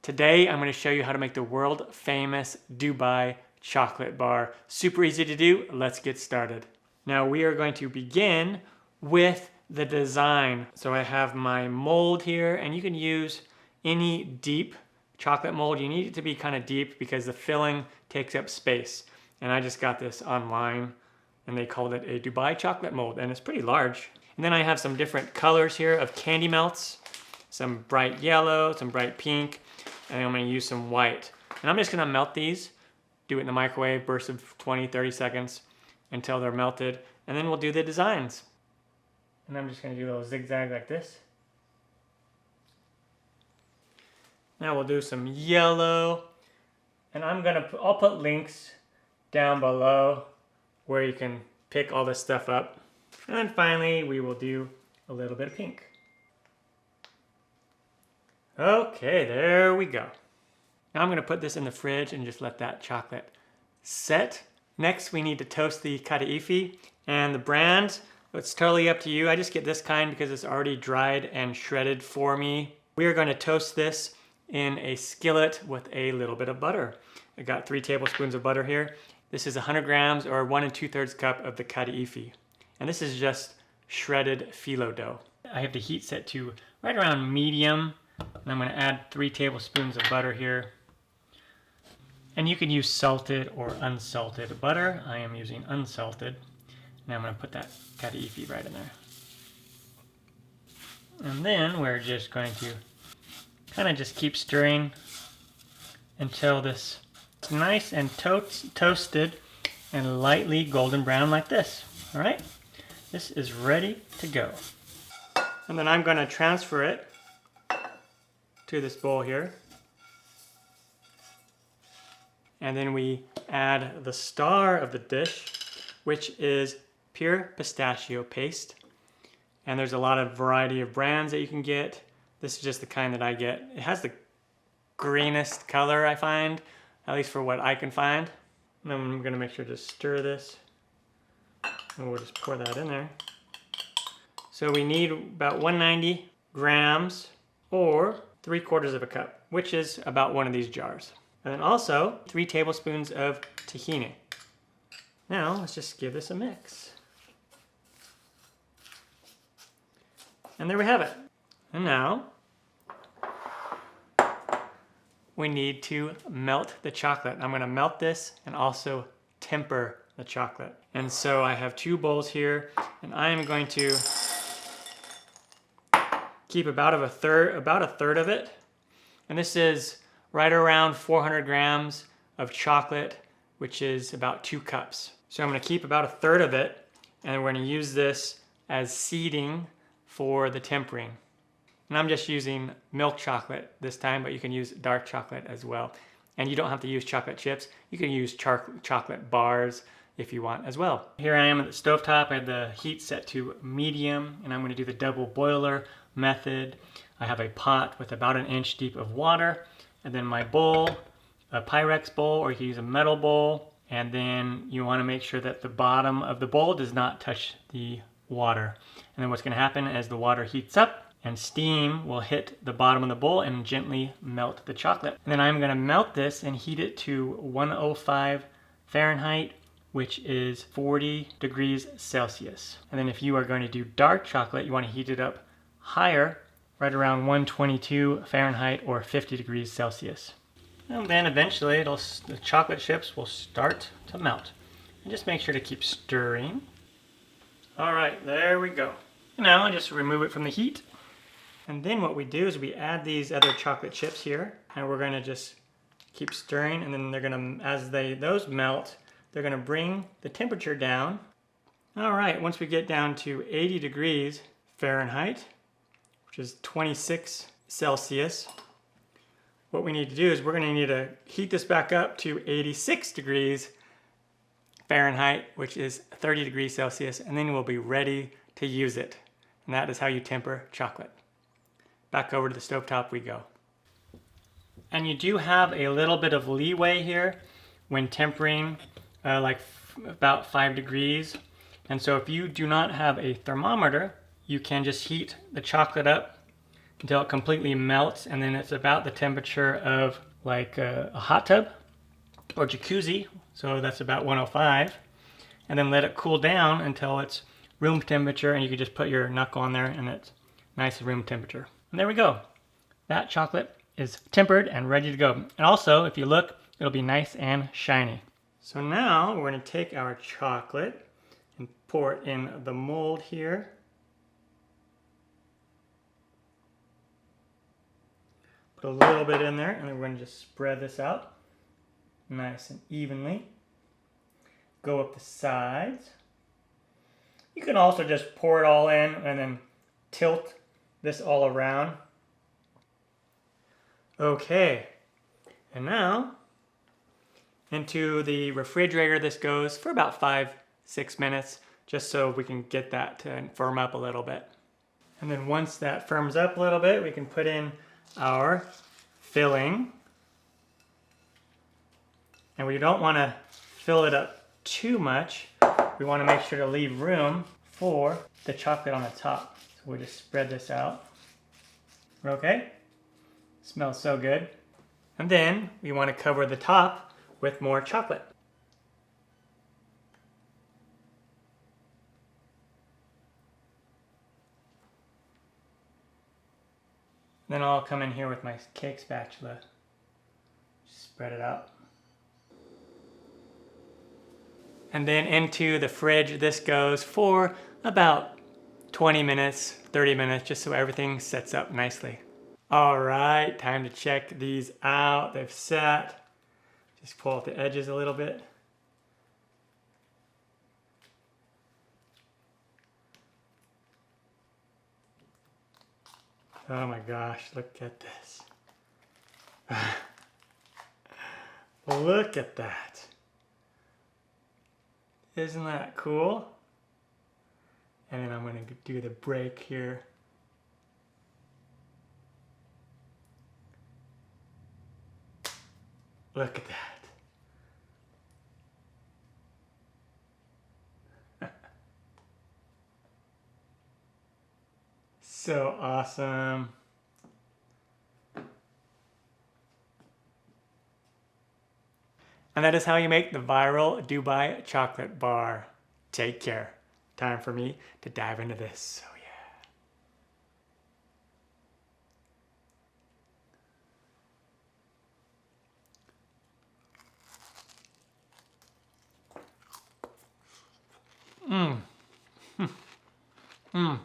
Today I'm going to show you how to make the world famous Dubai chocolate bar. Super easy to do. Let's get started. Now we are going to begin with the design. So I have my mold here, and you can use any deep chocolate mold. You need it to be kind of deep because the filling takes up space. And I just got this online and they called it a Dubai chocolate mold, and it's pretty large. And then I have some different colors here of candy melts, some bright yellow, some bright pink, and I'm going to use some white. And I'm just going to melt these, do it in the microwave, burst of 20-30 seconds until they're melted, and then we'll do the designs. And I'm just going to do a little zigzag like this. Now we'll do some yellow, and I'll put links down below where you can pick all this stuff up. And then finally we will do a little bit of pink. Okay, there we go. Now I'm going to put this in the fridge and just let that chocolate set. Next we need to toast the Tbsp, and the brand, it's totally up to you. I just get this kind because it's already dried and shredded for me. We are going to toast this in a skillet with a little bit of butter. I got 3 tablespoons of butter here. This is 100 grams or 1 2/3 cup of the Tbsp. And this is just shredded phyllo dough. I have the heat set to right around medium. And I'm going to add 3 tablespoons of butter here. And you can use salted or unsalted butter. I am using unsalted. Now I'm going to put that Tbsp right in there. And then we're just going to kind of just keep stirring until this is nice and toasted and lightly golden brown like this. All right? This is ready to go. And then I'm going to transfer it to this bowl here. And then we add the star of the dish, which is pure pistachio paste. And there's a lot of variety of brands that you can get. This is just the kind that I get. It has the greenest color, I find, at least for what I can find. And then I'm gonna make sure to stir this. And we'll just pour that in there. So we need about 190 grams or 3/4 of a cup, which is about one of these jars. And then also 3 tablespoons of tahini. Now let's just give this a mix. And there we have it. And now we need to melt the chocolate. I'm going to melt this and also temper the chocolate. And so I have 2 bowls here, and I am going to keep about a third of it. And this is right around 400 grams of chocolate, which is about 2 cups. So I'm going to keep about a third of it, and we're going to use this as seeding for the tempering. And I'm just using milk chocolate this time, but you can use dark chocolate as well. And you don't have to use chocolate chips. You can use chocolate bars if you want as well. Here I am at the stovetop. I have the heat set to medium, and I'm going to do the double boiler method. I have a pot with about 1 inch deep of water, and then my bowl, a Pyrex bowl, or you can use a metal bowl. And then you want to make sure that the bottom of the bowl does not touch the water. And then what's going to happen as the water heats up, and steam will hit the bottom of the bowl and gently melt the chocolate. And then I'm going to melt this and heat it to 105 Fahrenheit, which is 40 degrees Celsius. And then if you are going to do dark chocolate, you want to heat it up higher, right around 122 Fahrenheit or 50 degrees Celsius. And then eventually the chocolate chips will start to melt. And just make sure to keep stirring. All right, there we go. Now just remove it from the heat. And then what we do is we add these other chocolate chips here, and we're going to just keep stirring, and then they're going to, as those melt, they're going to bring the temperature down. All right, once we get down to 80 degrees Fahrenheit, which is 26 Celsius, what we need to do is we're going to need to heat this back up to 86 degrees Fahrenheit, which is 30 degrees Celsius, and then we'll be ready to use it. And that is how you temper chocolate. Back over to the stovetop we go. And you do have a little bit of leeway here when tempering, like about 5 degrees. And so if you do not have a thermometer, you can just heat the chocolate up until it completely melts, and then it's about the temperature of like a hot tub or jacuzzi, so that's about 105, and then let it cool down until it's room temperature, and you can just put your knuckle on there and it's nice room temperature. And there we go. That chocolate is tempered and ready to go. And also, if you look, it'll be nice and shiny. So now we're going to take our chocolate and pour it in the mold here. Put a little bit in there, and then we're going to just spread this out nice and evenly. Go up the sides. You can also just pour it all in and then tilt this all around. Okay, and now into the refrigerator this goes for about 5-6 minutes, just so we can get that to firm up a little bit. And then once that firms up a little bit, we can put in our filling. And we don't want to fill it up too much. We want to make sure to leave room for the chocolate on the top. So we'll just spread this out. Okay? Smells so good. And then we want to cover the top with more chocolate. Then I'll come in here with my cake spatula. Spread it out. And then into the fridge this goes for about 20 minutes, 30 minutes, just so everything sets up nicely. All right, time to check these out. They've set. Just pull out the edges a little bit. Oh my gosh, look at this. Look at that. Isn't that cool? And then I'm going to do the break here. Look at that. So awesome. And that is how you make the viral Dubai chocolate bar. Take care. Time for me to dive into this. Oh yeah. Mmm.